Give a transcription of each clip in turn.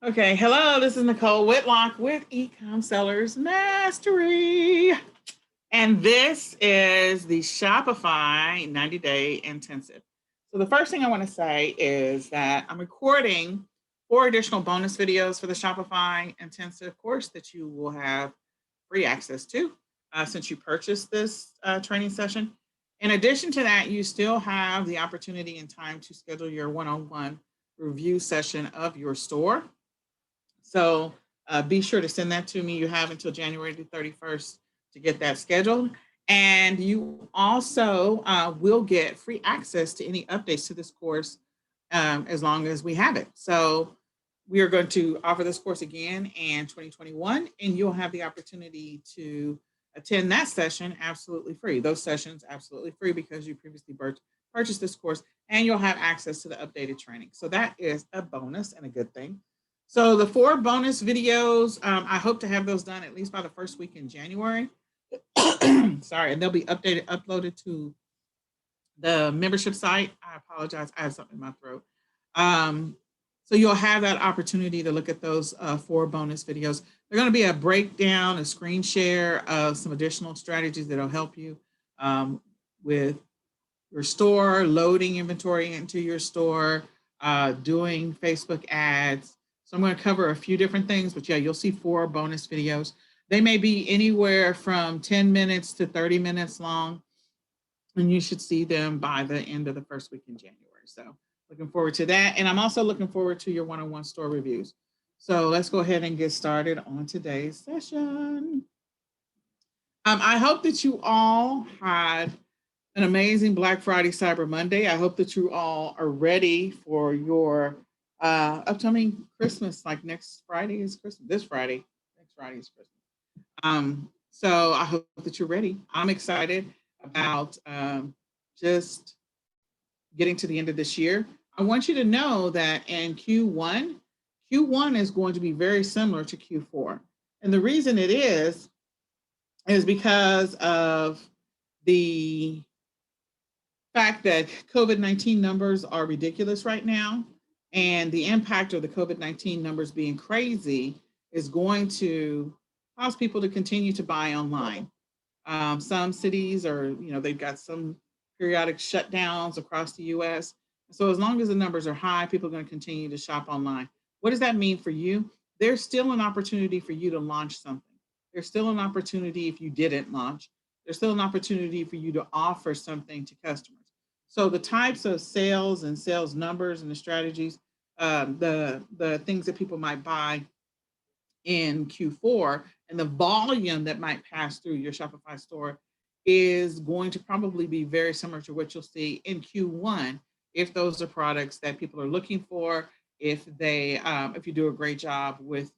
Okay, hello, this is Nicole Whitlock with eCom Sellers Mastery. And this is the Shopify 90-day intensive. So the first thing I want to say is that I'm recording 4 additional bonus videos for the Shopify intensive course that you will have free access to since you purchased this training session. In addition to that, you still have the opportunity and time to schedule your one-on-one review session of your store. So be sure to send that to me. You have until January the 31st to get that scheduled. And you also will get free access to any updates to this course as long as we have it. So we are going to offer this course again in 2021, and you'll have the opportunity to attend that session absolutely free. Those sessions absolutely free because you previously purchased this course, and you'll have access to the updated training. So that is a bonus and a good thing. So the 4 bonus videos, I hope to have those done at least by the first week in January. Sorry, and they'll be uploaded to the membership site. I apologize, I have something in my throat. So you'll have that opportunity to look at those 4 bonus videos. They're going to be a breakdown, a screen share of some additional strategies that'll help you with your store, loading inventory into your store, doing Facebook ads. So I'm going to cover a few different things, but yeah, you'll see 4 bonus videos. They may be anywhere from 10 minutes to 30 minutes long, and you should see them by the end of the first week in January. So looking forward to that. And I'm also looking forward to your one-on-one store reviews. So let's go ahead and get started on today's session. I hope that you all had an amazing Black Friday, Cyber Monday. I hope that you all are ready for your upcoming Christmas, like next Friday is Christmas. This Friday, next Friday is Christmas. So I hope that you're ready. I'm excited about just getting to the end of this year. I want you to know that in Q1 is going to be very similar to Q4. And the reason it is because of the fact that COVID-19 numbers are ridiculous right now, and the impact of the COVID-19 numbers being crazy is going to cause people to continue to buy online. Some cities are, they've got some periodic shutdowns across the US. So as long as the numbers are high, people are going to continue to shop online. What does that mean for you? There's still an opportunity for you to launch something. There's still an opportunity if you didn't launch. There's still an opportunity for you to offer something to customers. So the types of sales and sales numbers and the strategies, the things that people might buy in Q4 and the volume that might pass through your Shopify store is going to probably be very similar to what you'll see in Q1 if those are products that people are looking for, if you do a great job with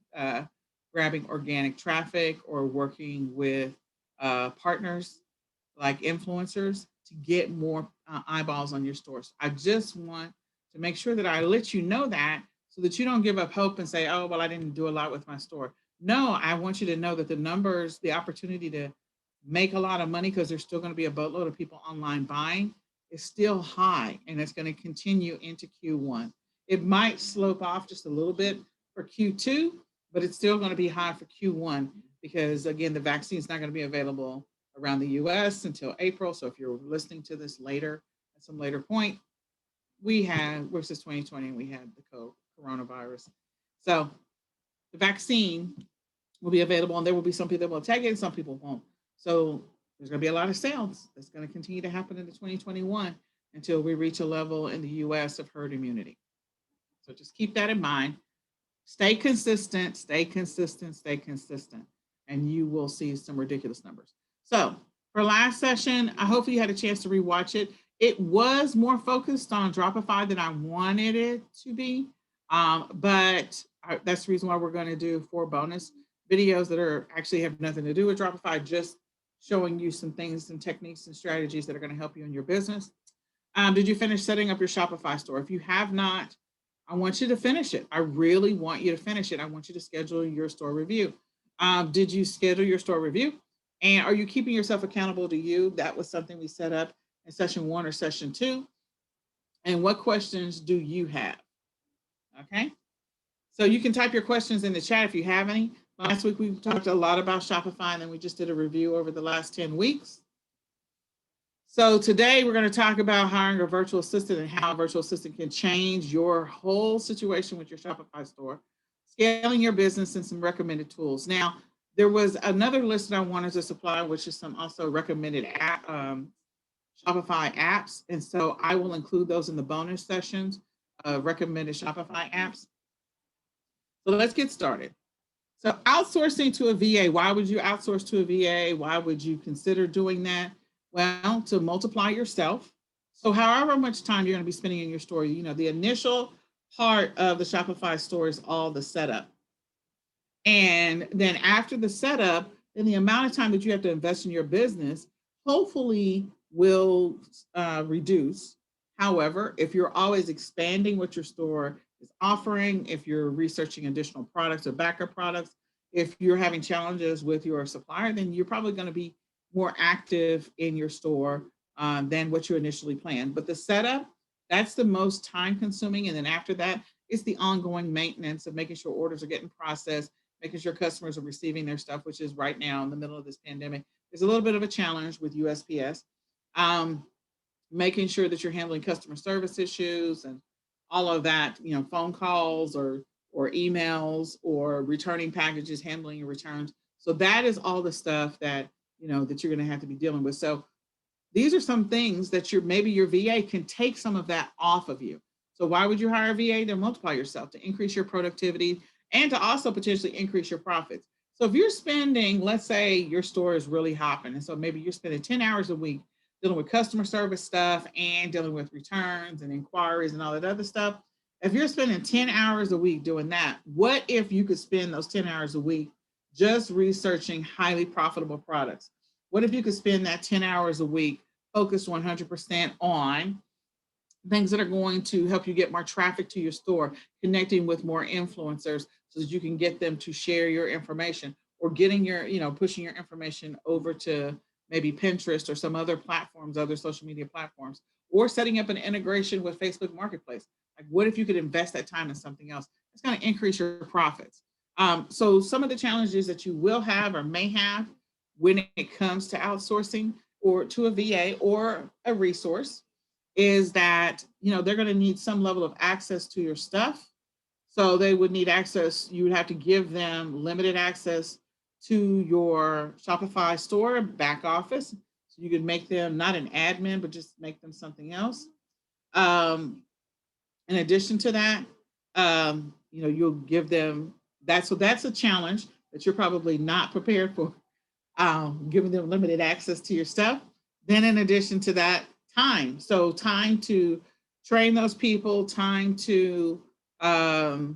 grabbing organic traffic or working with partners like influencers to get more eyeballs on your stores. I just want to make sure that I let you know that so that you don't give up hope and say, oh, well, I didn't do a lot with my store. No, I want you to know that the numbers, the opportunity to make a lot of money, because there's still going to be a boatload of people online buying, is still high, and it's going to continue into Q1. It might slope off just a little bit for Q2, but it's still going to be high for Q1 because, again, the vaccine is not going to be available around the US until April. So if you're listening to this later, at some later point, we're since 2020, and we had the coronavirus. So the vaccine will be available, and there will be some people that will take it and some people won't. So there's going to be a lot of sales that's going to continue to happen into 2021 until we reach a level in the US of herd immunity. So just keep that in mind. Stay consistent, stay consistent, stay consistent, and you will see some ridiculous numbers. So for last session, I hope you had a chance to rewatch it. It was more focused on Dropify than I wanted it to be, but that's the reason why we're going to do 4 bonus videos that are actually have nothing to do with Dropify, just showing you some things, some techniques and strategies that are going to help you in your business. Did you finish setting up your Shopify store? If you have not, I want you to finish it. I really want you to finish it. I want you to schedule your store review. Did you schedule your store review? And are you keeping yourself accountable to you? That was something we set up in session 1 or session 2. And what questions do you have? Okay. So you can type your questions in the chat if you have any. Last week, we talked a lot about Shopify, and then we just did a review over the last 10 weeks. So today we're going to talk about hiring a virtual assistant and how a virtual assistant can change your whole situation with your Shopify store, scaling your business, and some recommended tools. Now, there was another list that I wanted to supply, which is some also recommended Shopify apps. And so I will include those in the bonus sessions of recommended Shopify apps. So let's get started. So outsourcing to a VA, why would you outsource to a VA? Why would you consider doing that? Well, to multiply yourself. So however much time you're going to be spending in your store, the initial part of the Shopify store is all the setup. And then after the setup, then the amount of time that you have to invest in your business hopefully will reduce. However, if you're always expanding what your store is offering, if you're researching additional products or backup products, if you're having challenges with your supplier, then you're probably going to be more active in your store than what you initially planned. But the setup, that's the most time consuming. And then after that, it's the ongoing maintenance of making sure orders are getting processed, making sure customers are receiving their stuff, which is right now in the middle of this pandemic. There's a little bit of a challenge with USPS. Making sure that you're handling customer service issues and all of that, phone calls or emails or returning packages, handling your returns. So that is all the stuff that, that you're going to have to be dealing with. So these are some things that maybe your VA can take some of that off of you. So why would you hire a VA? To multiply yourself, to increase your productivity, and to also potentially increase your profits. So if you're spending, let's say your store is really hopping, and so maybe you're spending 10 hours a week dealing with customer service stuff and dealing with returns and inquiries and all that other stuff. If you're spending 10 hours a week doing that, what if you could spend those 10 hours a week just researching highly profitable products? What if you could spend that 10 hours a week focused 100% on things that are going to help you get more traffic to your store, connecting with more influencers so that you can get them to share your information, or getting pushing your information over to maybe Pinterest or some other platforms, other social media platforms, or setting up an integration with Facebook Marketplace. Like, what if you could invest that time in something else? It's going to increase your profits. So some of the challenges that you will have or may have when it comes to outsourcing or to a VA or a resource is that, they're going to need some level of access to your stuff. So they would need access. You would have to give them limited access to your Shopify store back office. So you could make them not an admin, but just make them something else. In addition to that, you'll give them that. So that's a challenge that you're probably not prepared for, giving them limited access to your stuff. Then in addition to that, time. So time to train those people, time to put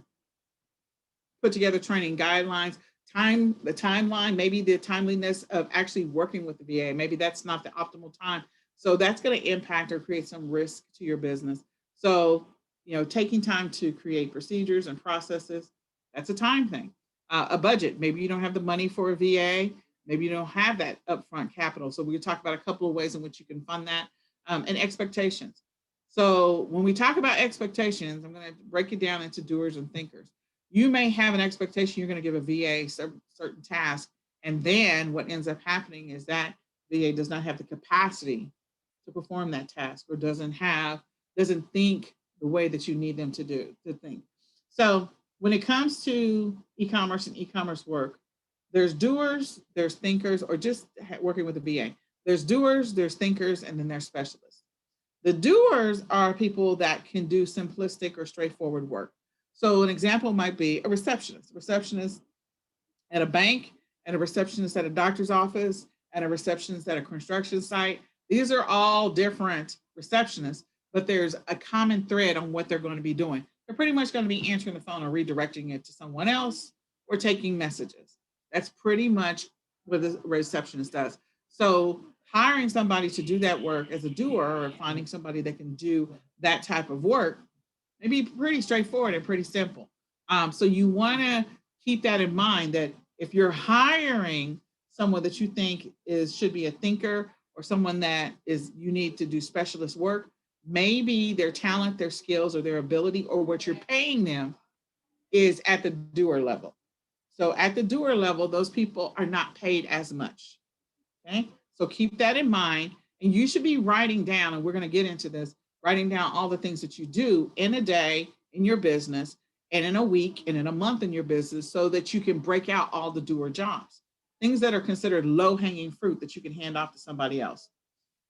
together training guidelines, the timeline, maybe the timeliness of actually working with the VA. Maybe that's not the optimal time. So that's going to impact or create some risk to your business. So, taking time to create procedures and processes, that's a time thing. A budget, maybe you don't have the money for a VA. Maybe you don't have that upfront capital. So we can talk about a couple of ways in which you can fund that, and expectations. So when we talk about expectations, I'm going to break it down into doers and thinkers. You may have an expectation you're going to give a VA certain task, and then what ends up happening is that VA does not have the capacity to perform that task, or doesn't think the way that you need them to think. So when it comes to e-commerce and e-commerce work, there's doers, there's thinkers, or just working with a VA. There's doers, there's thinkers, and then there's specialists. The doers are people that can do simplistic or straightforward work. So an example might be a receptionist at a bank, and a receptionist at a doctor's office, and a receptionist at a construction site. These are all different receptionists, but there's a common thread on what they're going to be doing. They're pretty much going to be answering the phone or redirecting it to someone else, or taking messages. That's pretty much what the receptionist does. So hiring somebody to do that work as a doer, or finding somebody that can do that type of work, may be pretty straightforward and pretty simple. So you want to keep that in mind, that if you're hiring someone that you think should be a thinker, or someone that is you need to do specialist work. Maybe their talent, their skills, or their ability, or what you're paying them is at the doer level. So at the doer level, those people are not paid as much. Okay. So keep that in mind. And you should be writing down, and we're going to get into this, writing down all the things that you do in a day in your business, and in a week, and in a month in your business, so that you can break out all the doer jobs, things that are considered low-hanging fruit that you can hand off to somebody else.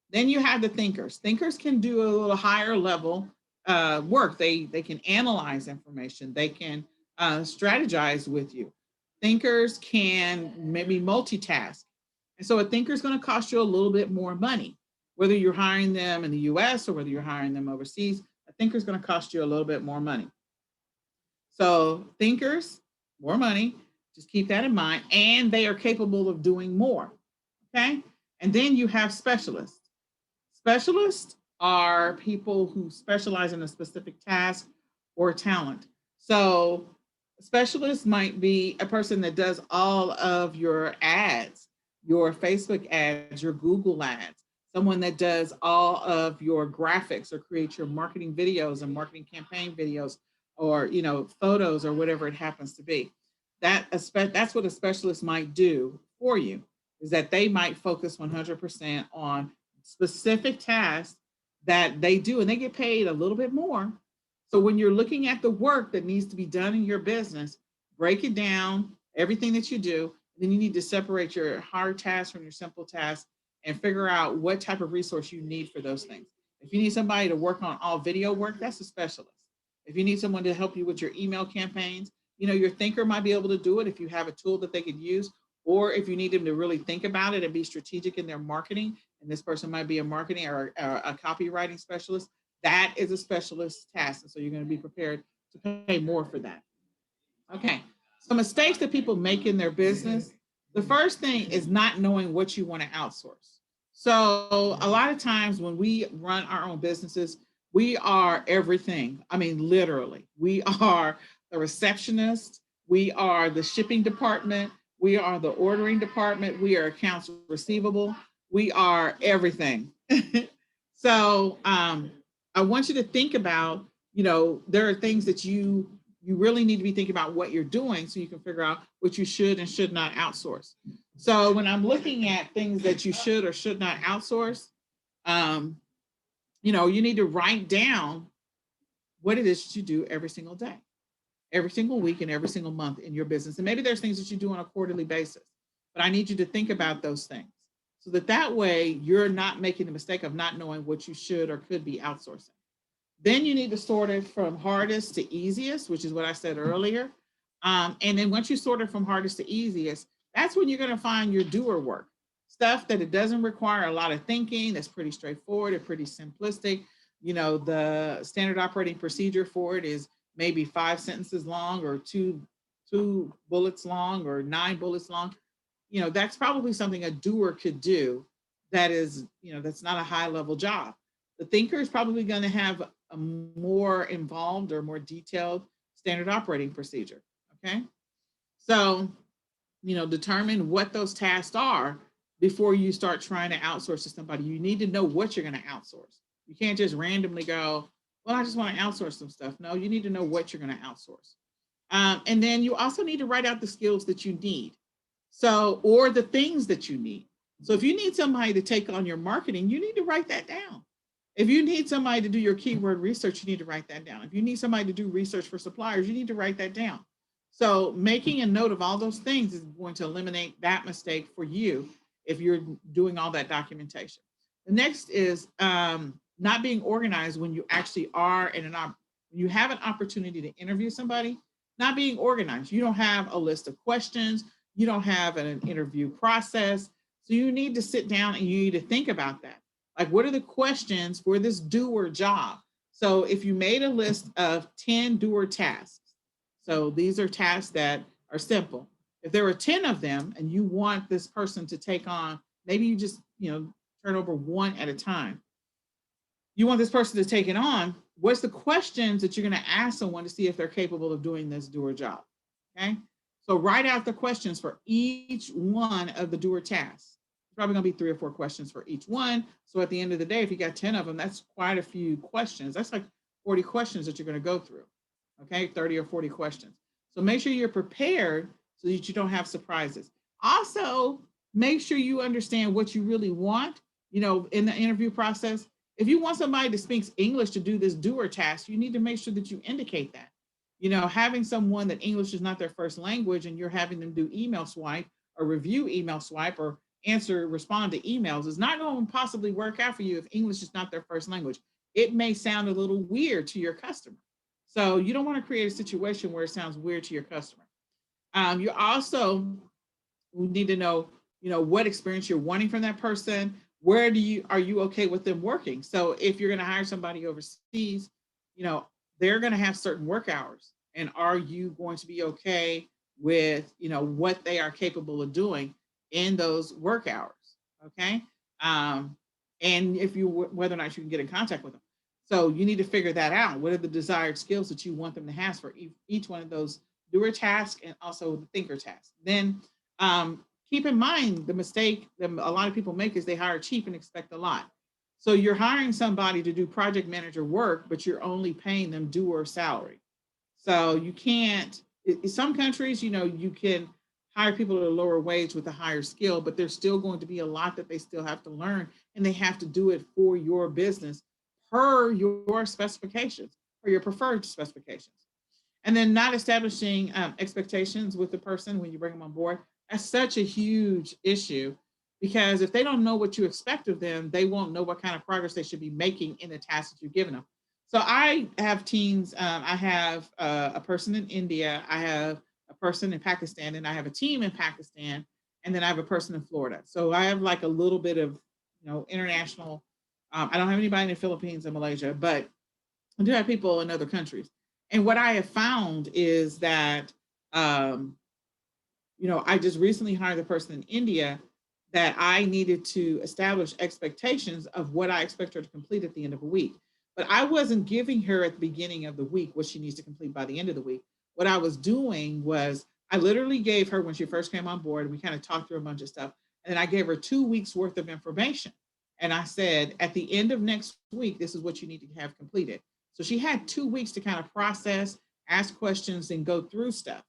Then you have the thinkers. Thinkers can do a little higher level work. They can analyze information. They can strategize with you. Thinkers can maybe multitask. And so a thinker is going to cost you a little bit more money, whether you're hiring them in the US or whether you're hiring them overseas. A thinker is going to cost you a little bit more money. So thinkers, more money, just keep that in mind. And they are capable of doing more. Okay. And then you have specialists. Specialists are people who specialize in a specific task or talent. So a specialist might be a person that does all of your ads, your Facebook ads, your Google ads, someone that does all of your graphics or creates your marketing videos and marketing campaign videos, or photos, or whatever it happens to be. That's what a specialist might do for you, is that they might focus 100% on specific tasks that they do, and they get paid a little bit more. So when you're looking at the work that needs to be done in your business, break it down, everything that you do. Then you need to separate your hard tasks from your simple tasks and figure out what type of resource you need for those things. If you need somebody to work on all video work, that's a specialist. If you need someone to help you with your email campaigns, your thinker might be able to do it if you have a tool that they could use. Or if you need them to really think about it and be strategic in their marketing, and this person might be a marketing or a copywriting specialist, that is a specialist task. And so you're going to be prepared to pay more for that. Okay. So mistakes that people make in their business. The first thing is not knowing what you want to outsource. So a lot of times when we run our own businesses, we are everything. I mean, literally, we are the receptionist. We are the shipping department. We are the ordering department. We are accounts receivable. We are everything. So I want you to think about, there are things that you really need to be thinking about what you're doing, so you can figure out what you should and should not outsource. So when I'm looking at things that you should or should not outsource, you need to write down what it is that you do every single day, every single week, and every single month in your business. And maybe there's things that you do on a quarterly basis, but I need you to think about those things, so that way you're not making the mistake of not knowing what you should or could be outsourcing. Then you need to sort it from hardest to easiest, which is what I said earlier. And then once you sort it from hardest to easiest, that's when you're going to find your doer work, stuff that it doesn't require a lot of thinking, that's pretty straightforward and pretty simplistic. The standard operating procedure for it is maybe 5 sentences long, or two bullets long, or 9 bullets long. That's probably something a doer could do. That is, that's not a high level job. The thinker is probably going to have a more involved or more detailed standard operating procedure. Okay. So, determine what those tasks are before you start trying to outsource to somebody. You need to know what you're going to outsource. You can't just randomly go, well, I just want to outsource some stuff. No, you need to know what you're going to outsource. And then you also need to write out the skills that you need. So, or the things that you need. So if you need somebody to take on your marketing, you need to write that down. If you need somebody to do your keyword research, you need to write that down. If you need somebody to do research for suppliers, you need to write that down. So making a note of all those things is going to eliminate that mistake for you if you're doing all that documentation. The next is not being organized when you actually are when you have an opportunity to interview somebody, not being organized. You don't have a list of questions. You don't have an interview process. So you need to sit down and you need to think about that. Like, what are the questions for this doer job? So if you made a list of 10 doer tasks, so these are tasks that are simple. If there are 10 of them and you want this person to take on, maybe you just, turn over one at a time. You want this person to take it on. What's the questions that you're going to ask someone to see if they're capable of doing this doer job? Okay. So write out the questions for each one of the doer tasks. It's probably going to be 3 or 4 questions for each one. So at the end of the day, if you got 10 of them, that's quite a few questions. That's like 40 questions that you're going to go through. Okay, 30 or 40 questions. So make sure you're prepared so that you don't have surprises. Also, make sure you understand what you really want, in the interview process. If you want somebody that speaks English to do this doer task, you need to make sure that you indicate that. Having someone that English is not their first language and you're having them do email swipe or review email swipe or respond to emails is not going to possibly work out for you if English is not their first language. It may sound a little weird to your customer. So you don't want to create a situation where it sounds weird to your customer. You also need to know, what experience you're wanting from that person. Where are you okay with them working? So if you're going to hire somebody overseas, they're going to have certain work hours. And are you going to be okay with, what they are capable of doing in those work hours? Okay. And whether or not you can get in contact with them. So you need to figure that out. What are the desired skills that you want them to have for each one of those doer tasks and also the thinker tasks? Then keep in mind the mistake that a lot of people make is they hire cheap and expect a lot. So you're hiring somebody to do project manager work, but you're only paying them doer salary. So you can't, in some countries, you can hire people at a lower wage with a higher skill, but there's still going to be a lot that they still have to learn, and they have to do it for your business per your specifications or your preferred specifications. And then not establishing expectations with the person when you bring them on board. That's such a huge issue, because if they don't know what you expect of them, they won't know what kind of progress they should be making in the tasks that you're giving them. So I have teams. I have a person in India. I have a person in Pakistan, and I have a team in Pakistan, and then I have a person in Florida. So I have like a little bit of, international. I don't have anybody in the Philippines and Malaysia, but I do have people in other countries. And what I have found is that, I just recently hired a person in India that I needed to establish expectations of what I expect her to complete at the end of a week. But I wasn't giving her at the beginning of the week what she needs to complete by the end of the week. What I was doing was I literally gave her, when she first came on board, we kind of talked through a bunch of stuff. And then I gave her 2 weeks worth of information. And I said, at the end of next week, this is what you need to have completed. So she had 2 weeks to kind of process, ask questions, and go through stuff.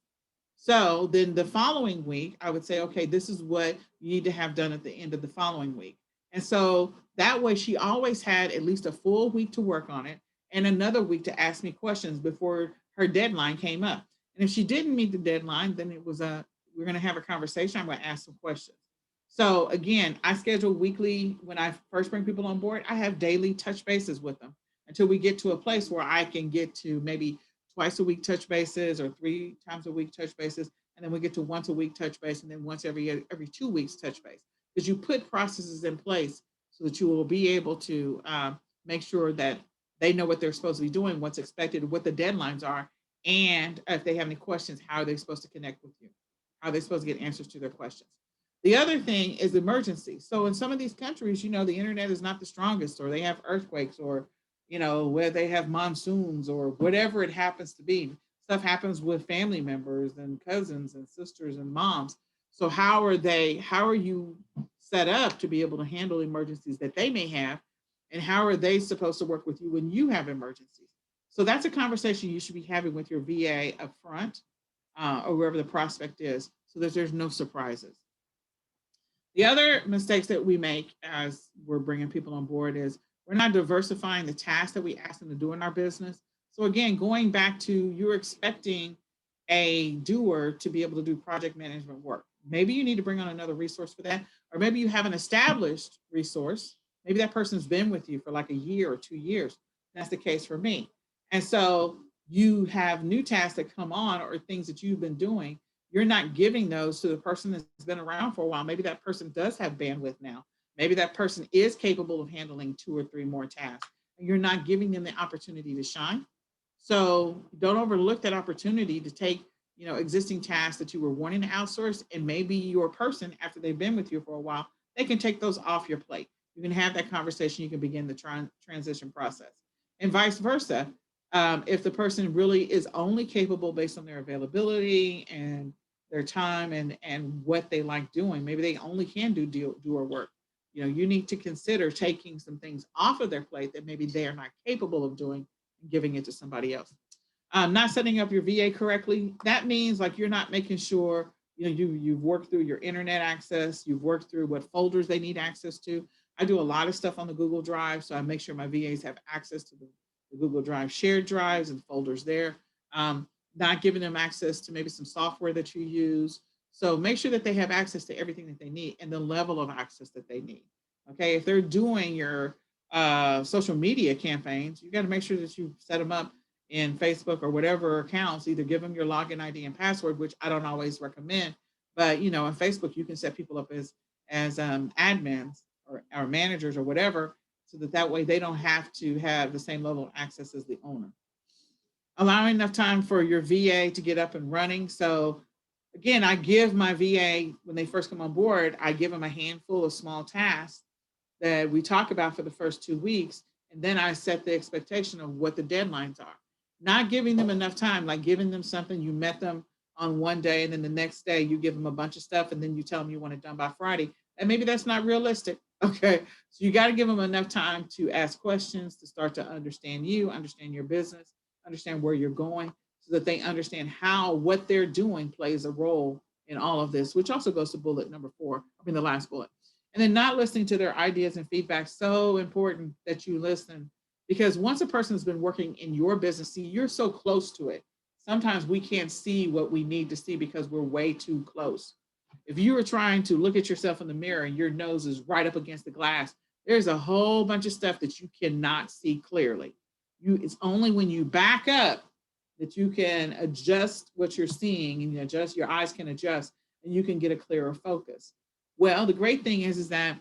So then the following week, I would say, okay, this is what you need to have done at the end of the following week. And so that way she always had at least a full week to work on it and another week to ask me questions before her deadline came up. And if she didn't meet the deadline, then we're going to have a conversation. I'm going to ask some questions. So again, I schedule weekly. When I first bring people on board, I have daily touch bases with them until we get to a place where I can get to maybe twice a week touch bases or 3 times a week touch bases. And then we get to once a week touch base, and then once every 2 weeks touch base. Because you put processes in place so that you will be able to make sure that they know what they're supposed to be doing, what's expected, what the deadlines are, and if they have any questions, how are they supposed to connect with you? How are they supposed to get answers to their questions? The other thing is emergency. So in some of these countries, the internet is not the strongest, or they have earthquakes, or where they have monsoons, or whatever it happens to be. Stuff happens with family members and cousins and sisters and moms. So how are you set up to be able to handle emergencies that they may have? And how are they supposed to work with you when you have emergencies? So that's a conversation you should be having with your VA up front, or wherever the prospect is, so that there's no surprises. The other mistakes that we make as we're bringing people on board is we're not diversifying the tasks that we ask them to do in our business. So again, going back to, you're expecting a doer to be able to do project management work. Maybe you need to bring on another resource for that, or maybe you have an established resource. Maybe that person's been with you for like a year or 2 years. That's the case for me. And so you have new tasks that come on, or things that you've been doing. You're not giving those to the person that's been around for a while. Maybe that person does have bandwidth now. Maybe that person is capable of handling 2 or 3 more tasks. And you're not giving them the opportunity to shine. So don't overlook that opportunity to take, existing tasks that you were wanting to outsource, and maybe your person, after they've been with you for a while, they can take those off your plate. You can have that conversation. You can begin the transition process, and vice versa. If the person really is only capable based on their availability and their time and what they like doing. Maybe they only can do doer work. You know, you need to consider taking some things off of their plate that maybe they are not capable of doing and giving it to somebody else. Not setting up your VA correctly. That means like you're not making sure you've worked through your internet access, you've worked through what folders they need access to. I do a lot of stuff on the Google Drive, so I make sure my VAs have access to the Google Drive shared drives and folders there. Not giving them access to maybe some software that you use. So make sure that they have access to everything that they need and the level of access that they need. Okay, if they're doing your social media campaigns, you got to make sure that you set them up in Facebook or whatever accounts. Either give them your login ID and password, which I don't always recommend, but in Facebook you can set people up as admins or managers or whatever, so that way they don't have to have the same level of access as the owner. Allowing enough time for your VA to get up and running. So again, I give my VA, when they first come on board, I give them a handful of small tasks that we talk about for the first 2 weeks. And then I set the expectation of what the deadlines are. Not giving them enough time, like giving them something, you met them on one day and then the next day you give them a bunch of stuff and then you tell them you want it done by Friday. And maybe that's not realistic. Okay. So you got to give them enough time to ask questions, to start to understand you, understand your business, understand where you're going, so that they understand how what they're doing plays a role in all of this, which also goes to bullet number 4, the last bullet. And then not listening to their ideas and feedback. So important that you listen, because once a person has been working in your business, see, you're so close to it. Sometimes we can't see what we need to see because we're way too close. If you were trying to look at yourself in the mirror and your nose is right up against the glass, there's a whole bunch of stuff that you cannot see clearly. It's only when you back up that you can adjust what you're seeing, and your eyes can adjust and you can get a clearer focus. Well, the great thing is that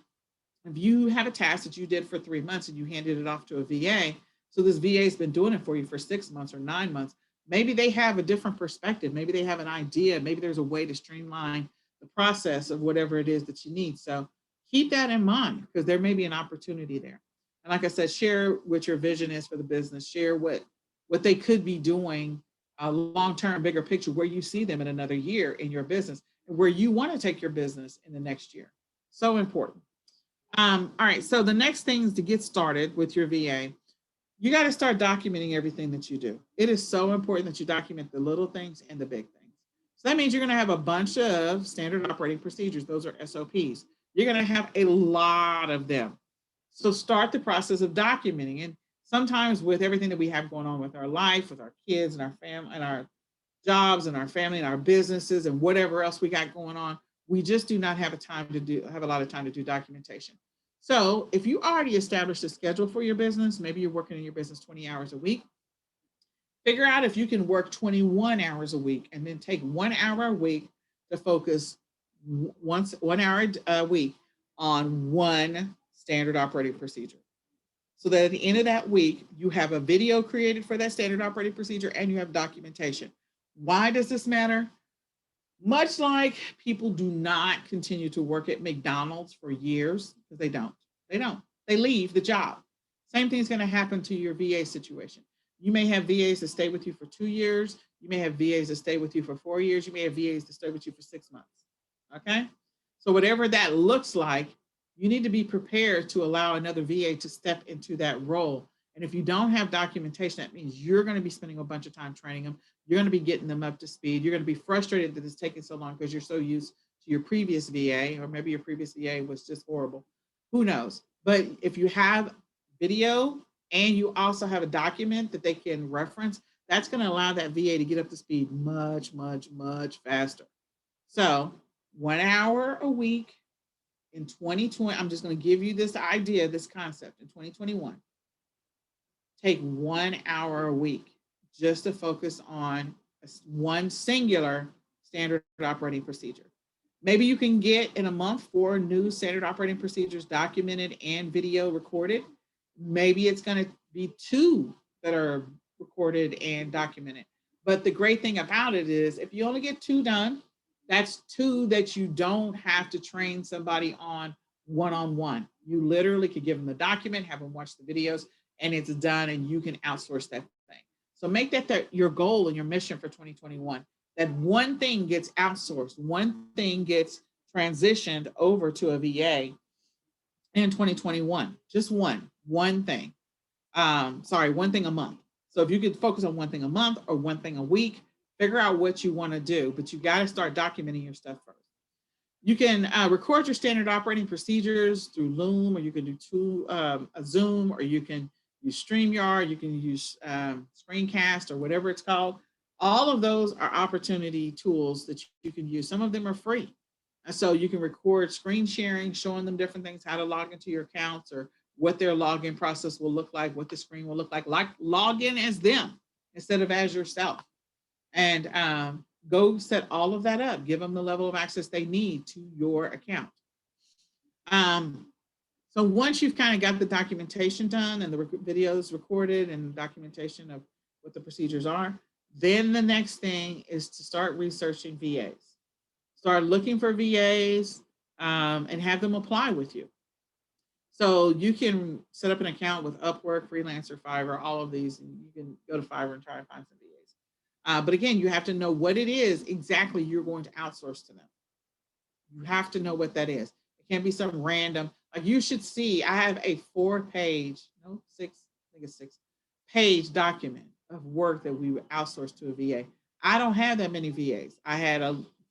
if you have a task that you did for 3 months and you handed it off to a VA, so this VA has been doing it for you for 6 months or 9 months, maybe they have a different perspective. Maybe they have an idea. Maybe there's a way to streamline the process of whatever it is that you need. So keep that in mind, because there may be an opportunity there. And like I said, share what your vision is for the business. Share what they could be doing, a long-term, bigger picture, where you see them in another year in your business and where you want to take your business in the next year. So important. All right. So the next thing is to get started with your VA. You got to start documenting everything that you do. It is so important that you document the little things and the big things. So that means you're going to have a bunch of standard operating procedures. Those are SOPs. You're going to have a lot of them. So start the process of documenting. And sometimes with everything that we have going on with our life, with our kids and our family and our jobs and our family and our businesses and whatever else we got going on, we just do not have a lot of time to do documentation. So if you already established a schedule for your business, maybe you're working in your business 20 hours a week, figure out if you can work 21 hours a week and then take 1 hour a week to focus 1 hour a week on one standard operating procedure. So that at the end of that week, you have a video created for that standard operating procedure and you have documentation. Why does this matter? Much like people do not continue to work at McDonald's for years, because they don't. They leave the job. Same thing is going to happen to your VA situation. You may have VAs that stay with you for 2 years. You may have VAs that stay with you for 4 years. You may have VAs that stay with you for 6 months. Okay? So whatever that looks like, you need to be prepared to allow another VA to step into that role. And if you don't have documentation, that means you're going to be spending a bunch of time training them. You're going to be getting them up to speed. You're going to be frustrated that it's taking so long because you're so used to your previous VA, or maybe your previous VA was just horrible. Who knows? But if you have video and you also have a document that they can reference, that's going to allow that VA to get up to speed much, much, much faster. So 1 hour a week in 2020, I'm just going to give you this idea, this concept in 2021. Take 1 hour a week just to focus on one singular standard operating procedure. Maybe you can get in a month 4 new standard operating procedures documented and video recorded. Maybe it's going to be 2 that are recorded and documented. But the great thing about it is if you only get 2 done, that's 2 that you don't have to train somebody on one-on-one. You literally could give them the document, have them watch the videos, and it's done, and you can outsource that thing. So make that your goal and your mission for 2021, that one thing gets outsourced, one thing gets transitioned over to a VA in 2021. Just one thing. One thing a month. So if you could focus on one thing a month or one thing a week, figure out what you want to do, but you got to start documenting your stuff first. You can record your standard operating procedures through Loom, or you can do a Zoom, or you can use StreamYard, you can use Screencast, or whatever it's called. All of those are opportunity tools that you can use. Some of them are free. And so you can record screen sharing, showing them different things, how to log into your accounts, or what their login process will look like, what the screen will look like log in as them instead of as yourself. And go set all of that up. Give them the level of access they need to your account. So once you've kind of got the documentation done and the videos recorded and documentation of what the procedures are, then the next thing is to start researching VAs. Start looking for VAs and have them apply with you. So you can set up an account with Upwork, Freelancer, Fiverr, all of these, and you can go to Fiverr and try to find some VAs. But again, you have to know what it is exactly you're going to outsource to them. You have to know what that is. It can't be some random, like you should see, I have a 6-page document of work that we would outsource to a VA. I don't have that many VAs. I had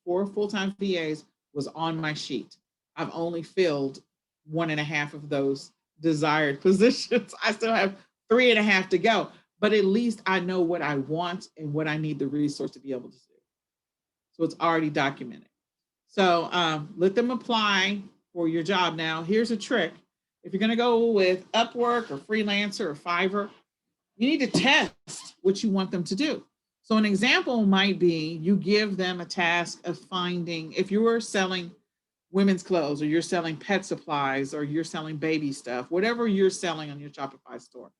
4 full-time VAs was on my sheet. I've only filled 1.5 of those desired positions. I still have 3.5 to go, but at least I know what I want and what I need the resource to be able to do. So it's already documented. So let them apply for your job. Now, here's a trick. If you're going to go with Upwork or Freelancer or Fiverr, you need to test what you want them to do. So an example might be you give them a task of finding, if you were selling women's clothes, or you're selling pet supplies, or you're selling baby stuff, whatever you're selling on your Shopify store,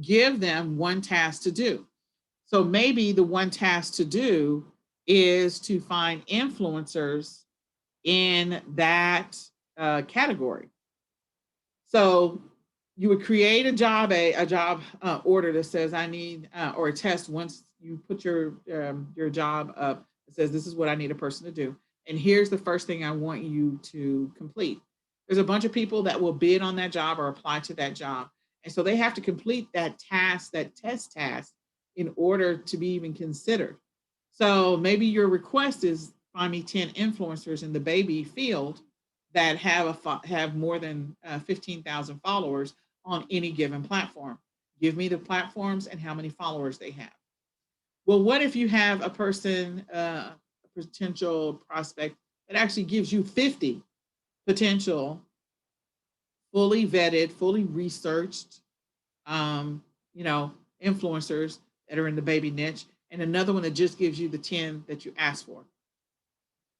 give them one task to do. So maybe the one task to do is to find influencers in that category. So you would create a job order that says I need, or a test once you put your job up. It says this is what I need a person to do, and here's the first thing I want you to complete. There's a bunch of people that will bid on that job or apply to that job, and so they have to complete that task, that test task, in order to be even considered. So maybe your request is find me 10 influencers in the baby field that have more than 15,000 followers on any given platform. Give me the platforms and how many followers they have. Well, what if you have a person, a potential prospect that actually gives you 50 potential, fully vetted, fully researched, influencers that are in the baby niche, and another one that just gives you the 10 that you asked for.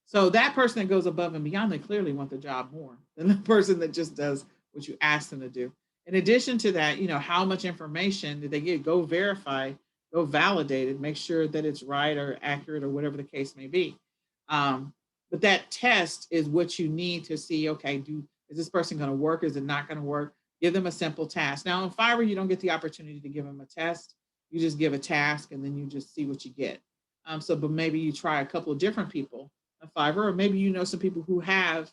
So that person that goes above and beyond, they clearly want the job more than the person that just does what you ask them to do. In addition to that, how much information did they get? Go verify, go validate it, make sure that it's right or accurate or whatever the case may be. But that test is what you need to see, okay, is this person going to work? Is it not going to work? Give them a simple task. Now in Fiverr, you don't get the opportunity to give them a test. You just give a task and then you just see what you get. But maybe you try a couple of different people on Fiverr, or maybe some people who have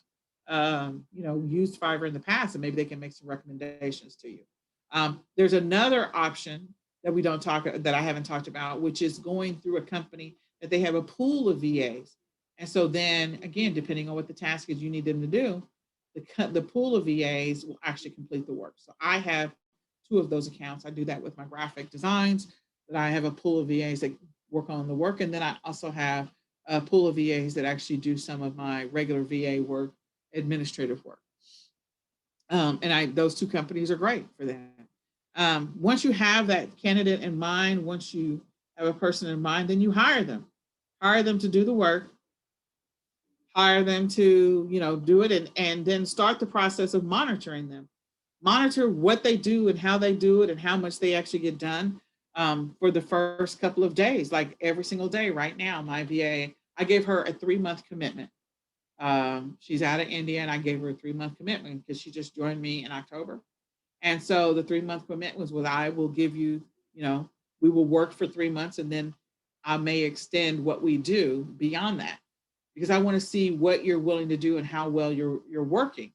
used Fiverr in the past, and maybe they can make some recommendations to you. There's another option that I haven't talked about, which is going through a company that they have a pool of VAs. And so then again, depending on what the task is you need them to do, the pool of VAs will actually complete the work. So I have 2 of those accounts. I do that with my graphic designs, that I have a pool of VAs that work on the work. And then I also have a pool of VAs that actually do some of my regular VA work, administrative work. Those 2 companies are great for that. Once you have that candidate in mind, once you have a person in mind, then you hire them. Hire them to do the work. Hire them to, do it, and then start the process of monitoring them. Monitor what they do and how they do it and how much they actually get done for the first couple of days. Like every single day right now, my VA, I gave her a 3-month commitment. She's out of India, and I gave her a 3-month commitment because she just joined me in October. And so the 3-month commitment was I will give you, we will work for 3 months, and then I may extend what we do beyond that because I want to see what you're willing to do and how well you're working.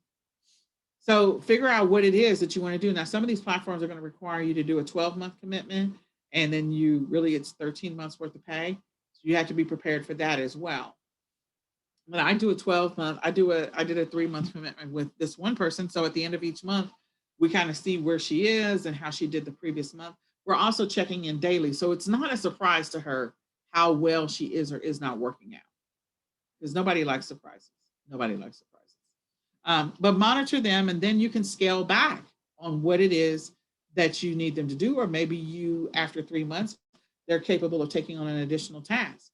So figure out what it is that you want to do. Now, some of these platforms are going to require you to do a 12-month commitment, and then it's 13 months worth of pay. So you have to be prepared for that as well. When I do a 12-month, I did a 3-month commitment with this one person. So at the end of each month, we kind of see where she is and how she did the previous month. We're also checking in daily. So it's not a surprise to her how well she is or is not working out. Because nobody likes surprises. Nobody likes surprises. But monitor them, and then you can scale back on what it is that you need them to do. Or maybe after 3 months, they're capable of taking on an additional task.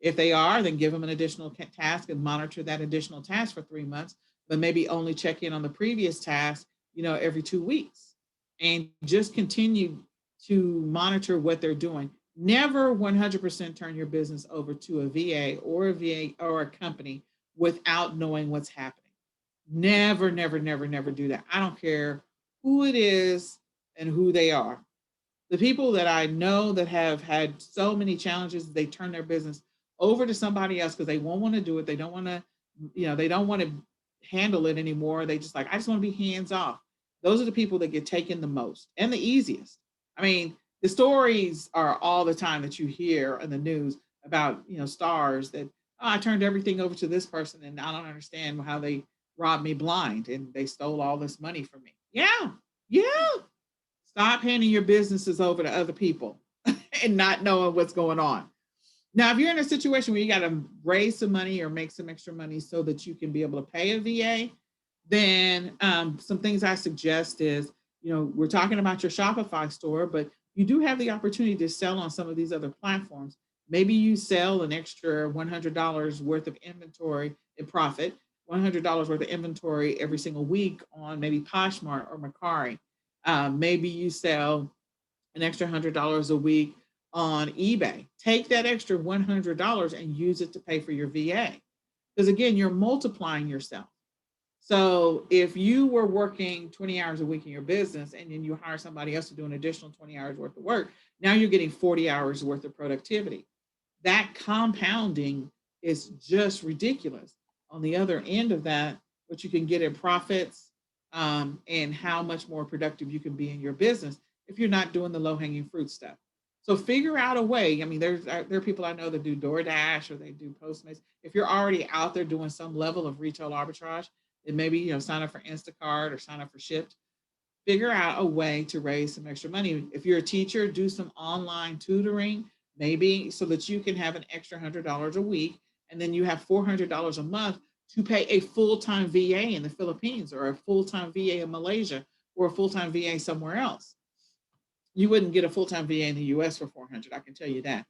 If they are, then give them an additional task and monitor that additional task for 3 months, but maybe only check in on the previous task, every 2 weeks, and just continue to monitor what they're doing. Never 100% turn your business over to a VA or a company without knowing what's happening. Never, never, never, never do that. I don't care who it is and who they are. The people that I know that have had so many challenges, they turn their business over to somebody else because they won't want to do it. They don't want to, they don't want to handle it anymore. They just I just want to be hands off. Those are the people that get taken the most and the easiest. I mean, the stories are all the time that you hear in the news about, stars that, I turned everything over to this person and I don't understand how they robbed me blind and they stole all this money from me. Yeah. Stop handing your businesses over to other people and not knowing what's going on. Now, if you're in a situation where you got to raise some money or make some extra money so that you can be able to pay a VA, then some things I suggest is, we're talking about your Shopify store, but you do have the opportunity to sell on some of these other platforms. Maybe you sell an extra $100 worth of inventory in profit, $100 worth of inventory every single week on maybe Poshmark or Mercari. Maybe you sell an extra $100 a week on eBay. Take that extra $100 and use it to pay for your VA. Because again, you're multiplying yourself. So if you were working 20 hours a week in your business and then you hire somebody else to do an additional 20 hours worth of work, now you're getting 40 hours worth of productivity. That compounding is just ridiculous. On the other end of that, what you can get in profits and how much more productive you can be in your business if you're not doing the low-hanging fruit stuff. So figure out a way. I mean, there are people I know that do DoorDash or they do Postmates. If you're already out there doing some level of retail arbitrage, then maybe sign up for Instacart or sign up for Shipt. Figure out a way to raise some extra money. If you're a teacher, do some online tutoring, maybe so that you can have an extra $100 a week, and then you have $400 a month to pay a full-time VA in the Philippines or a full-time VA in Malaysia or a full-time VA somewhere else. You wouldn't get a full-time VA in the US for $400, I can tell you that.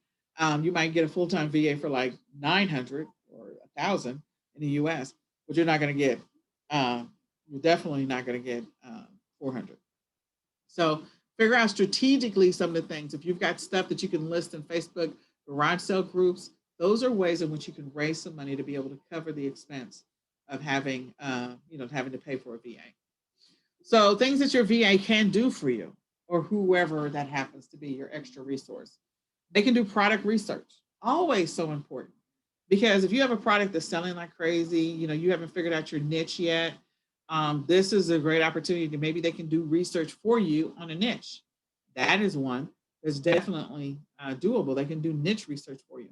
You might get a full-time VA for like $900 or $1,000 in the US, but you're not going to get, you're definitely not going to get $400. So figure out strategically some of the things. If you've got stuff that you can list in Facebook garage sale groups, those are ways in which you can raise some money to be able to cover the expense of having, having to pay for a VA. So things that your VA can do for you, or whoever that happens to be, your extra resource. They can do product research. Always so important. Because if you have a product that's selling like crazy, you haven't figured out your niche yet, this is a great opportunity to maybe they can do research for you on a niche. That is one that's definitely doable. They can do niche research for you.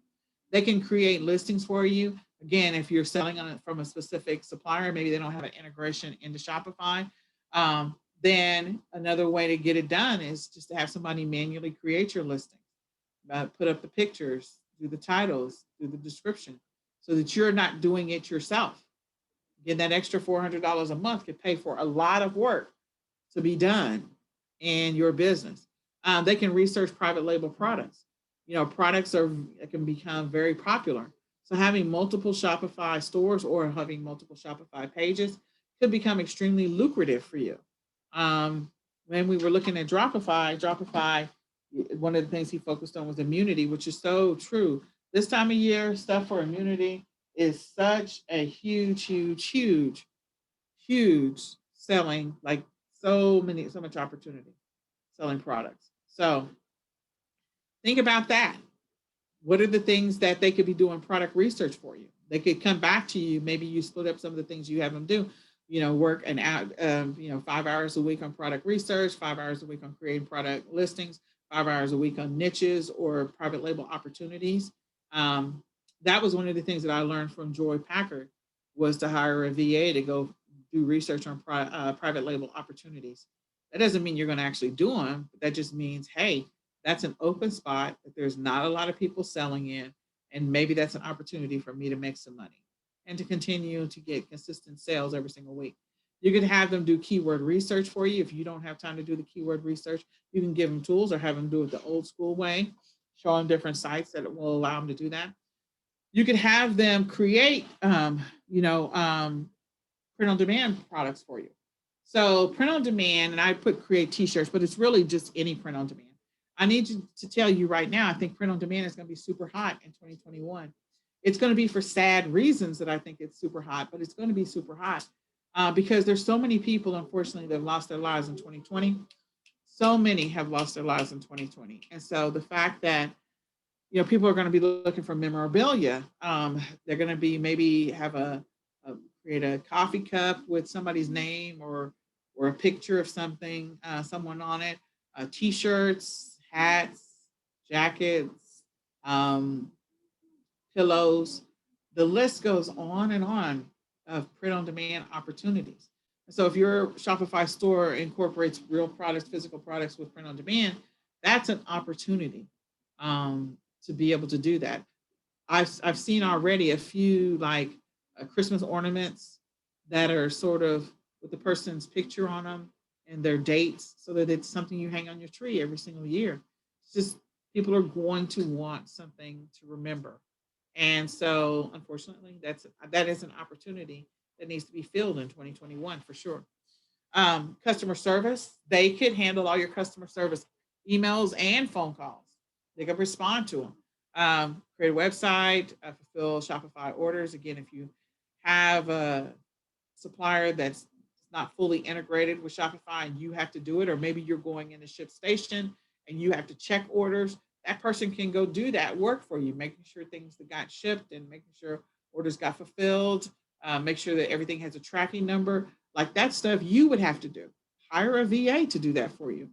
They can create listings for you. Again, if you're selling on it from a specific supplier, maybe they don't have an integration into Shopify. Then another way to get it done is just to have somebody manually create your listing, put up the pictures, do the titles, do the description, so that you're not doing it yourself. Again, that extra $400 a month could pay for a lot of work to be done in your business. They can research private label products. Products can become very popular. So having multiple Shopify stores or having multiple Shopify pages could become extremely lucrative for you. When we were looking at Dropify, one of the things he focused on was immunity, which is so true. This time of year, stuff for immunity is such a huge selling, like so much opportunity selling products. So think about that. What are the things that they could be doing product research for you? They could come back to you. Maybe you split up some of the things you have them do, work an hour, 5 hours a week on product research, 5 hours a week on creating product listings, 5 hours a week on niches or private label opportunities. Um, that was one of the things that I learned from Joy Packard, was to hire a VA to go do research on private label opportunities. That doesn't mean you're going to actually do them, but that just means, hey, that's an open spot that there's not a lot of people selling in, and maybe that's an opportunity for me to make some money and to continue to get consistent sales every single week. You can have them do keyword research for you. If you don't have time to do the keyword research, you can give them tools or have them do it the old school way, show them different sites that will allow them to do that. You can have them create, print on demand products for you. So print on demand, and I put create t-shirts, but it's really just any print on demand. I need to tell you right now, I think print on demand is going to be super hot in 2021. It's going to be for sad reasons that I think it's super hot, but it's going to be super hot because there's so many people, unfortunately, that have lost their lives in 2020. So many have lost their lives in 2020. And so the fact that people are going to be looking for memorabilia. They're going to be maybe have create a coffee cup with somebody's name or a picture of someone on it. T-shirts, hats, jackets, pillows. The list goes on and on of print on demand opportunities. So if your Shopify store incorporates real products, physical products with print on demand, that's an opportunity to be able to do that. I've seen already a few like Christmas ornaments that are sort of with the person's picture on them and their dates, so that it's something you hang on your tree every single year. It's just people are going to want something to remember, and so unfortunately, that is an opportunity that needs to be filled in 2021 for sure. Customer service, they could handle all your customer service emails and phone calls. They can respond to them. Create a website, fulfill Shopify orders. Again, if you have a supplier that's not fully integrated with Shopify and you have to do it, or maybe you're going in a ship station and you have to check orders, that person can go do that work for you, making sure things that got shipped and making sure orders got fulfilled, make sure that everything has a tracking number. Like that stuff you would have to do. Hire a VA to do that for you.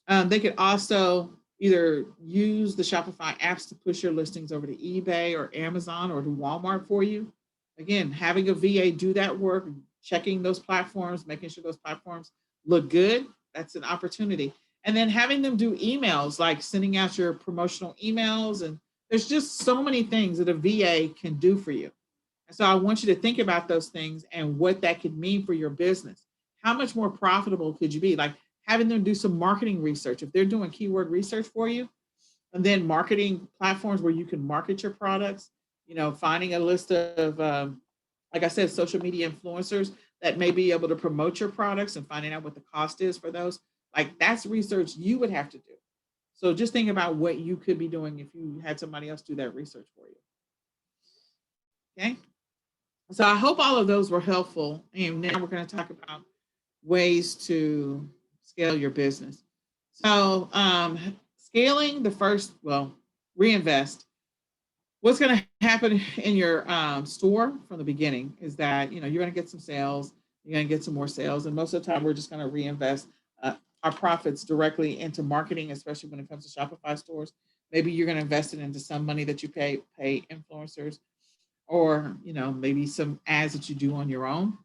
They could also either use the Shopify apps to push your listings over to eBay or Amazon or to Walmart for you. Again, having a VA do that work, checking those platforms, making sure those platforms look good, that's an opportunity. And then having them do emails, like sending out your promotional emails. And there's just so many things that a VA can do for you. And so I want you to think about those things and what that could mean for your business. How much more profitable could you be? Like having them do some marketing research. If they're doing keyword research for you, and then marketing platforms where you can market your products, finding a list of, like I said, social media influencers that may be able to promote your products and finding out what the cost is for those. Like that's research you would have to do. So just think about what you could be doing if you had somebody else do that research for you. Okay. So I hope all of those were helpful. And now we're going to talk about ways to scale your business. So scaling reinvest. What's going to happen in your store from the beginning is that, you're going to get some sales, you're going to get some more sales. And most of the time we're just going to reinvest our profits directly into marketing, especially when it comes to Shopify stores. Maybe you're going to invest it into some money that you pay influencers, or, maybe some ads that you do on your own.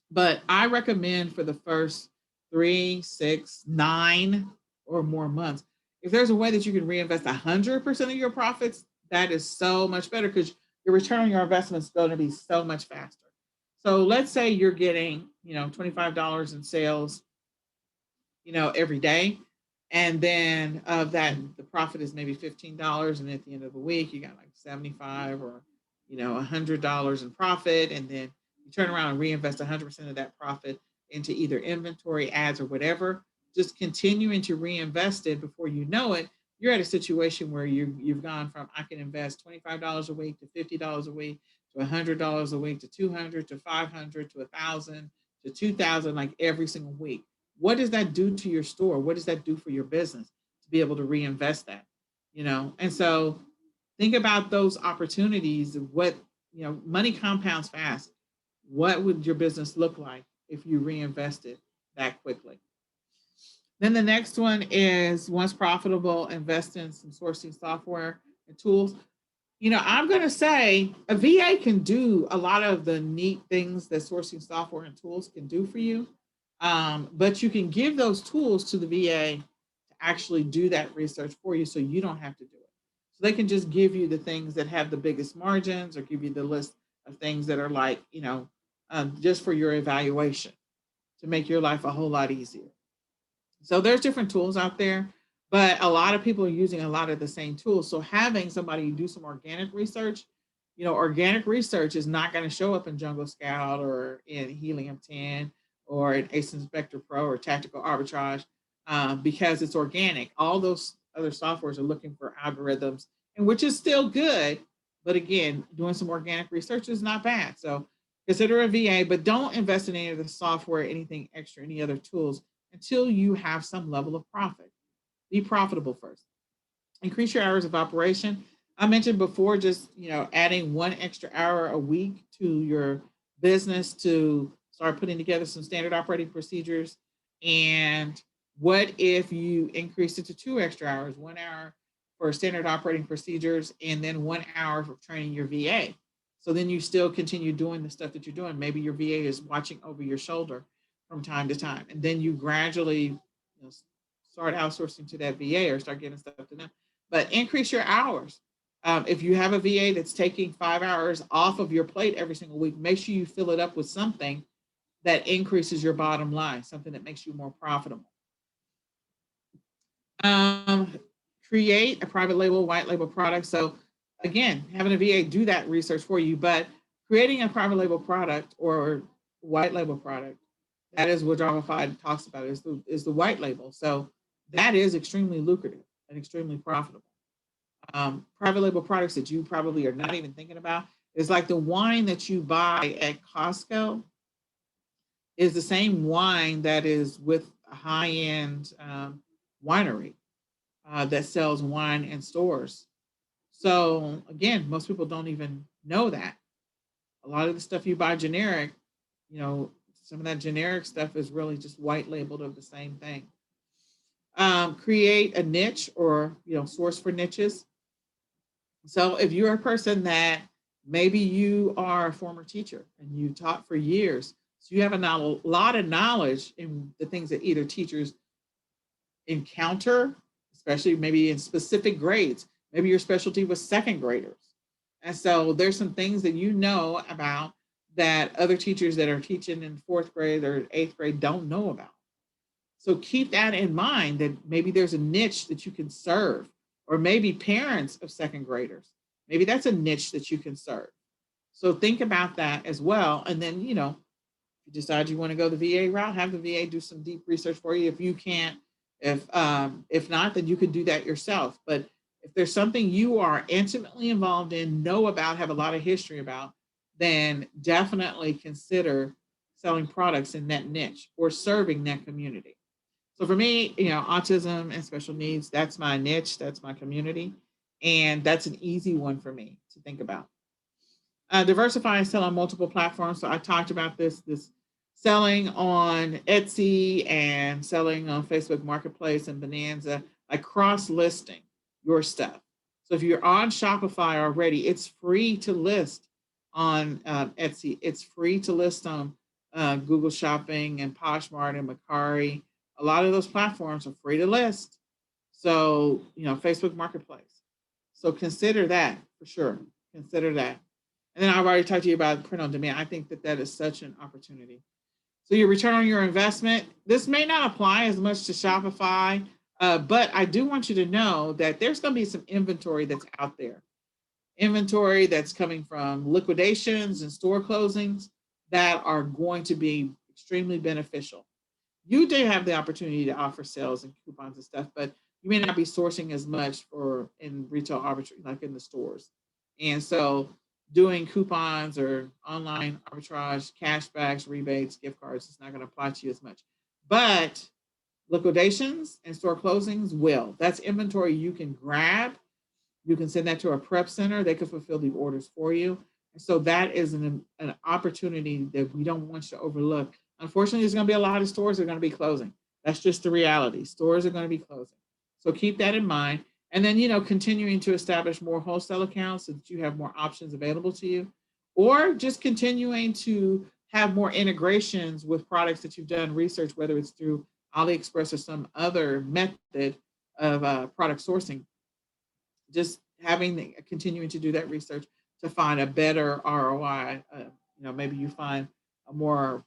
But I recommend for the first 3, 6, 9 or more months, if there's a way that you can reinvest 100% of your profits, that is so much better because your return on your investment is going to be so much faster. So let's say you're getting, $25 in sales, every day. And then of that, the profit is maybe $15. And at the end of the week, you got like 75 or, $100 in profit. And then you turn around and reinvest 100% of that profit into either inventory, ads, or whatever. Just continuing to reinvest it. Before you know it, you're at a situation where you've gone from, I can invest $25 a week to $50 a week to $100 a week to $200 to $500 to $1,000 to $2,000, like every single week. What does that do to your store? What does that do for your business to be able to reinvest that? And so Think about those opportunities. What, money compounds fast. What would your business look like if you reinvested that quickly? Then the next one is, once profitable, invest in some sourcing software and tools. I'm going to say a VA can do a lot of the neat things that sourcing software and tools can do for you. But you can give those tools to the VA to actually do that research for you so you don't have to do it. So they can just give you the things that have the biggest margins, or give you the list of things that are like, just for your evaluation, to make your life a whole lot easier. So there's different tools out there, but a lot of people are using a lot of the same tools. So having somebody do some organic research, organic research is not going to show up in Jungle Scout or in Helium 10 or in Ace Inspector Pro or Tactical Arbitrage, because it's organic. All those other softwares are looking for algorithms, and which is still good. But again, doing some organic research is not bad. So consider a VA, but don't invest in any of the software, anything extra, any other tools, until you have some level of profit. Be profitable first. Increase your hours of operation. I mentioned before, just adding one extra hour a week to your business to start putting together some standard operating procedures. And what if you increase it to 2 extra hours, 1 hour for standard operating procedures, and then 1 hour for training your VA? So then you still continue doing the stuff that you're doing. Maybe your VA is watching over your shoulder from time to time, and then you gradually start outsourcing to that VA or start getting stuff to them. But increase your hours. If you have a VA that's taking 5 hours off of your plate every single week, make sure you fill it up with something that increases your bottom line, something that makes you more profitable. Create a private label, white label product. So again, having a VA do that research for you, but creating a private label product or white label product, that is what Shopify talks about, is the white label. So that is extremely lucrative and extremely profitable. Private label products that you probably are not even thinking about is like the wine that you buy at Costco is the same wine that is with a high-end winery that sells wine in stores. So again, most people don't even know that. A lot of the stuff you buy generic, some of that generic stuff is really just white labeled of the same thing. Create a niche, or source for niches. So if you're a person that maybe you are a former teacher and you taught for years, so you have a lot of knowledge in the things that either teachers encounter, especially maybe in specific grades. Maybe your specialty was second graders. And so there's some things that you know about that other teachers that are teaching in 4th grade or 8th grade don't know about. So keep that in mind, that maybe there's a niche that you can serve, or maybe parents of second graders. Maybe that's a niche that you can serve. So think about that as well. And then, if you decide you want to go the VA route, have the VA do some deep research for you. If you can't, if not, then you could do that yourself. But if there's something you are intimately involved in, know about, have a lot of history about, then definitely consider selling products in that niche or serving that community. So for me, autism and special needs, that's my niche, that's my community. And that's an easy one for me to think about. Diversify and sell on multiple platforms. So I talked about this selling on Etsy and selling on Facebook Marketplace and Bonanza, like cross-listing your stuff. So if you're on Shopify already, it's free to list on Etsy. It's free to list on Google Shopping and Poshmark and Mercari. A lot of those platforms are free to list. So, Facebook Marketplace. So consider that for sure. Consider that. And then I've already talked to you about print on demand. I think that is such an opportunity. So your return on your investment, this may not apply as much to Shopify, but I do want you to know that there's going to be some inventory that's out there. Inventory that's coming from liquidations and store closings that are going to be extremely beneficial. You do have the opportunity to offer sales and coupons and stuff, but you may not be sourcing as much in retail arbitrage, like in the stores. And so doing coupons or online arbitrage, cashbacks, rebates, gift cards, it's not going to apply to you as much. But liquidations and store closings will. That's inventory you can grab You can send that to a prep center. They can fulfill the orders for you. And so that is an opportunity that we don't want you to overlook. Unfortunately, there's going to be a lot of stores that are going to be closing. That's just the reality. Stores are going to be closing. So keep that in mind. And then, continuing to establish more wholesale accounts so that you have more options available to you, or just continuing to have more integrations with products that you've done research, whether it's through AliExpress or some other method of product sourcing. Just continuing to do that research to find a better ROI. Maybe you find a more,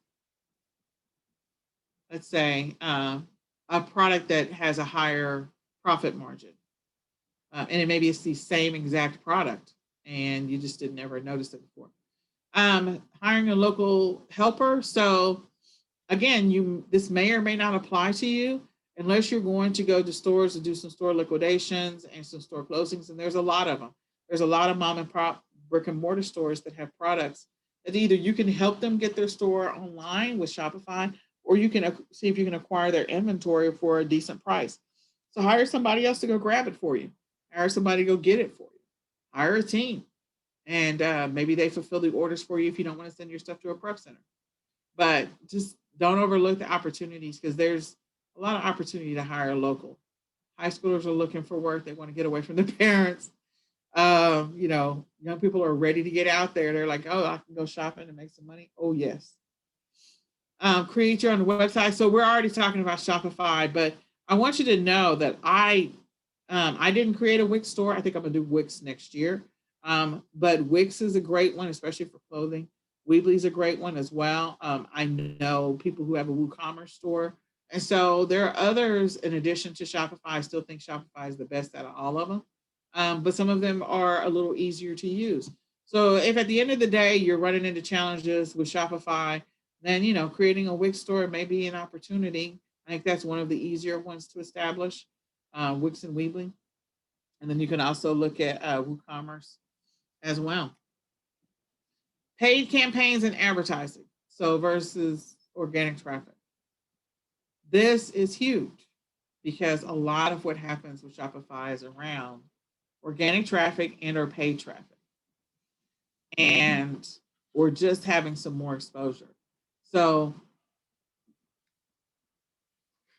let's say, a product that has a higher profit margin, and maybe it's the same exact product, and you just didn't ever notice it before. Hiring a local helper. So again, this may or may not apply to you unless you're going to go to stores to do some store liquidations and some store closings. And there's a lot of them. There's a lot of mom and pop brick and mortar stores that have products that either you can help them get their store online with Shopify, or you can see if you can acquire their inventory for a decent price. So hire somebody else to go grab it for you. Hire somebody to go get it for you. Hire a team. And maybe they fulfill the orders for you if you don't want to send your stuff to a prep center. But just don't overlook the opportunities, because there's a lot of opportunity to hire local. High schoolers are looking for work. They want to get away from their parents. Young people are ready to get out there. They're like, oh, I can go shopping and make some money. Oh, yes. Create your own website. So we're already talking about Shopify, but I want you to know that I didn't create a Wix store. I think I'm going to do Wix next year. But Wix is a great one, especially for clothing. Weebly is a great one as well. I know people who have a WooCommerce store. And so there are others in addition to Shopify. I still think Shopify is the best out of all of them. But some of them are a little easier to use. So if at the end of the day you're running into challenges with Shopify, then creating a Wix store may be an opportunity. I think that's one of the easier ones to establish, Wix and Weebly. And then you can also look at WooCommerce as well. Paid campaigns and advertising, so versus organic traffic. This is huge because a lot of what happens with Shopify is around organic traffic and or paid traffic. And we're just having some more exposure. So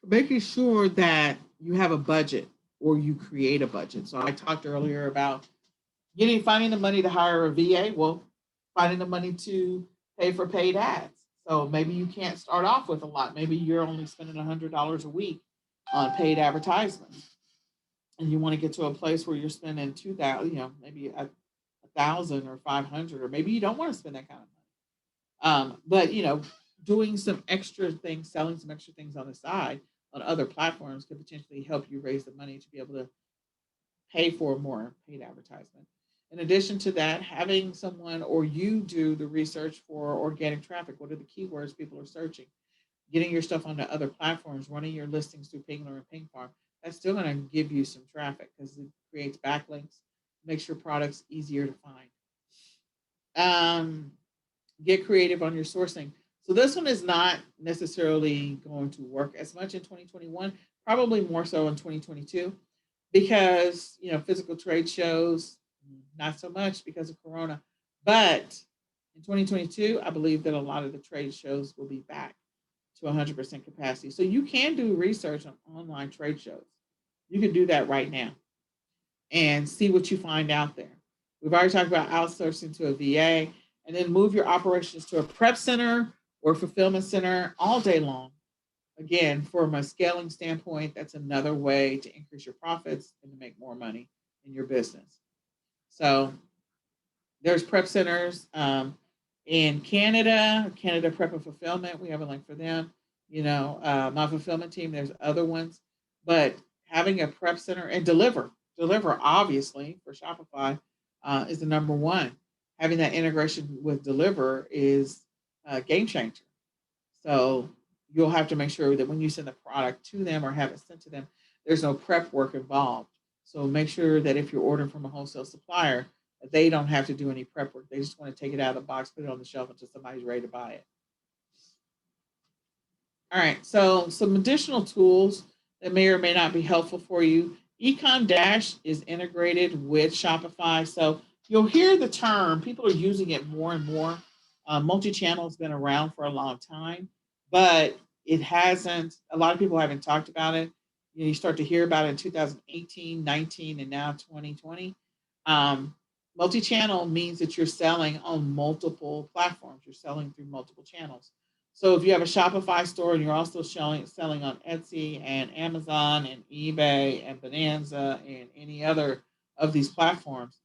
making sure that you have a budget or you create a budget. So I talked earlier about finding the money to hire a VA. Well, finding the money to pay for paid ads. So maybe you can't start off with a lot. Maybe you're only spending $100 a week on paid advertisements, and you want to get to a place where you're spending 2,000, maybe 1,000 or 500, or maybe you don't want to spend that kind of money. But doing some extra things, selling some extra things on the side on other platforms could potentially help you raise the money to be able to pay for more paid advertisement. In addition to that, having someone or you do the research for organic traffic. What are the keywords people are searching? Getting your stuff onto other platforms, running your listings through Pingler and Ping Farm. That's still going to give you some traffic because it creates backlinks, makes your products easier to find. Get creative on your sourcing. So this one is not necessarily going to work as much in 2021, probably more so in 2022, because physical trade shows, not so much because of Corona. But in 2022, I believe that a lot of the trade shows will be back to 100% capacity. So you can do research on online trade shows. You can do that right now and see what you find out there. We've already talked about outsourcing to a VA, and then move your operations to a prep center or fulfillment center all day long. Again, from a scaling standpoint, that's another way to increase your profits and to make more money in your business. So there's prep centers in Canada Prep and Fulfillment. We have a link for them. My fulfillment team, there's other ones, but having a prep center and deliver obviously for Shopify is the number one. Having that integration with Deliver is a game changer. So you'll have to make sure that when you send the product to them or have it sent to them, there's no prep work involved. So make sure that if you're ordering from a wholesale supplier, that they don't have to do any prep work. They just want to take it out of the box, put it on the shelf until somebody's ready to buy it. All right, so some additional tools that may or may not be helpful for you eCom Dash is integrated with Shopify. So you'll hear the term, people are using it more and more. Multi-channel has been around for a long time, but it hasn't, a lot of people haven't talked about it. You start to hear about it in 2018, 19, and now 2020. Um, Multi-channel means that you're selling on multiple platforms. You're selling through multiple channels. So if you have a Shopify store and you're also selling on Etsy and Amazon and eBay and Bonanza and any other of these platforms,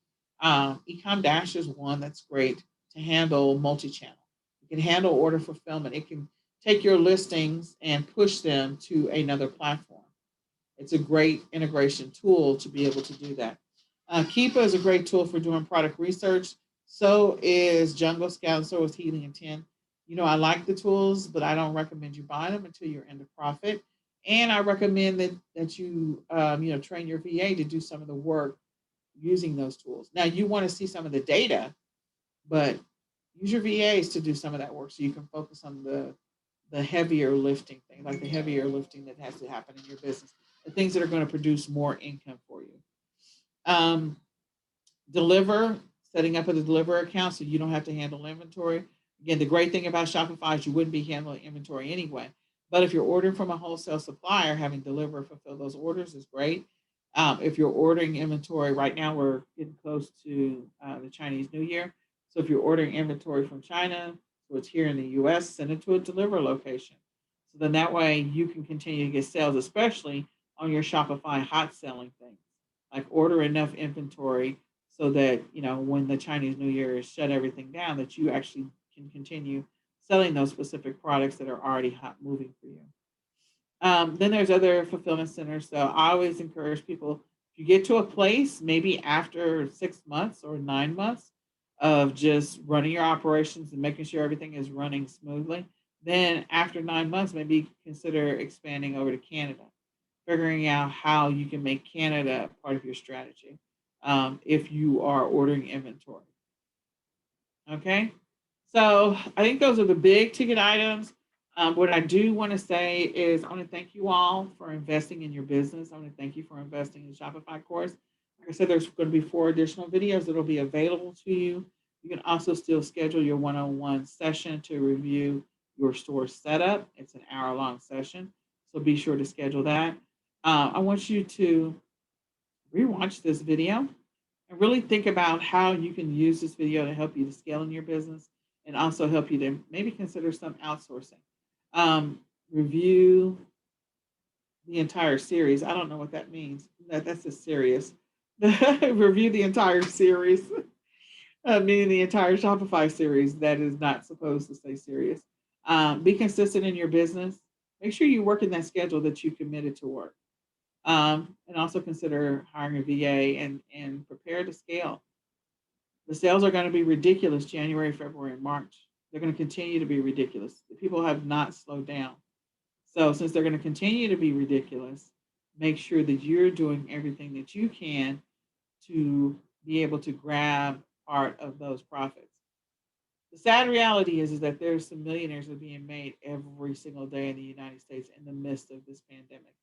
Ecom Dash is one that's great to handle multi-channel. It can handle order fulfillment. It can take your listings and push them to another platform. It's a great integration tool to be able to do that. Keepa is a great tool for doing product research. So is Jungle Scout, and so is Healing and 10. I like the tools, but I don't recommend you buy them until you're into profit. And I recommend that you train your VA to do some of the work using those tools. Now you want to see some of the data, but use your VAs to do some of that work so you can focus on the heavier lifting thing, like the heavier lifting that has to happen in your business, the things that are going to produce more income for you. Um, Deliver, setting up a deliver account so you don't have to handle inventory. Again, the great thing about Shopify is you wouldn't be handling inventory anyway. But if you're ordering from a wholesale supplier, having deliver fulfill those orders is great. If you're ordering inventory right now, we're getting close to the Chinese New Year. So if you're ordering inventory from China, so it's here in the US, send it to a deliver location. So then that way you can continue to get sales, especially on your Shopify hot selling things. Like order enough inventory so that when the Chinese New Year is shut everything down, that you actually can continue selling those specific products that are already hot moving for you. Then there's other fulfillment centers. So I always encourage people, if you get to a place, maybe after 6 months or 9 months of just running your operations and making sure everything is running smoothly, then after 9 months, maybe consider expanding over to Canada, figuring out how you can make Canada part of your strategy if you are ordering inventory. Okay. So I think those are the big ticket items. What I do want to say is I want to thank you all for investing in your business. I want to thank you for investing in the Shopify course. Like I said, there's going to be 4 additional videos that will be available to you. You can also still schedule your one-on-one session to review your store setup. It's an hour-long session, so be sure to schedule that. I want you to rewatch this video and really think about how you can use this video to help you to scale in your business and also help you to maybe consider some outsourcing. Review the entire series. I don't know what that means. That's just serious. Review the entire series, meaning the entire Shopify series. That is not supposed to stay serious. Be consistent in your business. Make sure you work in that schedule that you committed to work. And also consider hiring a VA and prepare to scale. The sales are going to be ridiculous January, February, and March. They're going to continue to be ridiculous. The people have not slowed down. So since they're going to continue to be ridiculous, make sure that you're doing everything that you can to be able to grab part of those profits. The sad reality is that there's some millionaires that are being made every single day in the United States in the midst of this pandemic.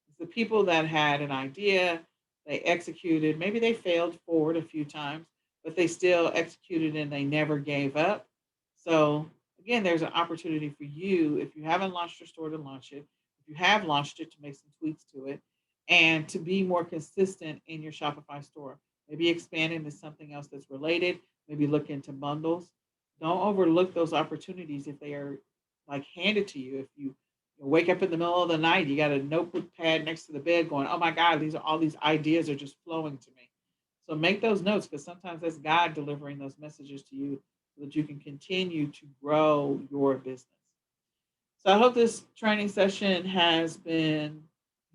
It's the people that had an idea, they executed, maybe they failed forward a few times, but they still executed and they never gave up. So again, there's an opportunity for you, if you haven't launched your store, to launch it. If you have launched it, to make some tweaks to it and to be more consistent in your Shopify store. Maybe expand into something else that's related, maybe look into bundles. Don't overlook those opportunities if they are like handed to you. If you wake up in the middle of the night, you got a notebook pad next to the bed going, oh my God, all these ideas are just flowing to me. So make those notes, because sometimes that's God delivering those messages to you so that you can continue to grow your business. So I hope this training session has been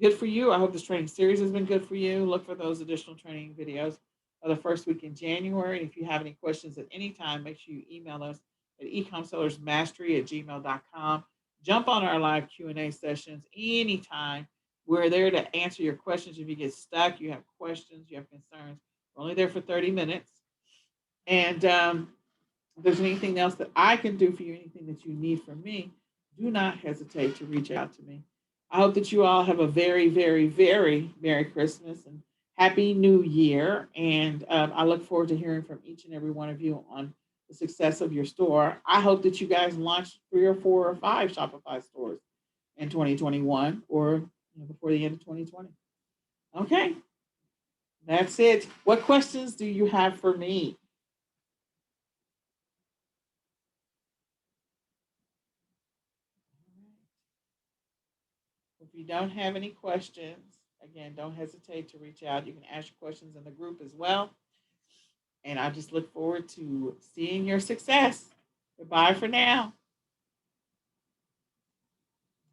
good for you. I hope this training series has been good for you. Look for those additional training videos of the first week in January. And if you have any questions at any time, make sure you email us at ecomsellersmastery@gmail.com. Jump on our live Q&A sessions anytime. We're there to answer your questions. If you get stuck, you have questions, you have concerns, we're only there for 30 minutes. And if there's anything else that I can do for you, anything that you need from me, do not hesitate to reach out to me. I hope that you all have a very, very, very Merry Christmas and Happy New Year. And I look forward to hearing from each and every one of you on the success of your store. I hope that you guys launch 3 or 4 or 5 Shopify stores in 2021 or before the end of 2020. Okay, that's it. What questions do you have for me? If you don't have any questions, again, don't hesitate to reach out. You can ask your questions in the group as well. And I just look forward to seeing your success. Goodbye for now.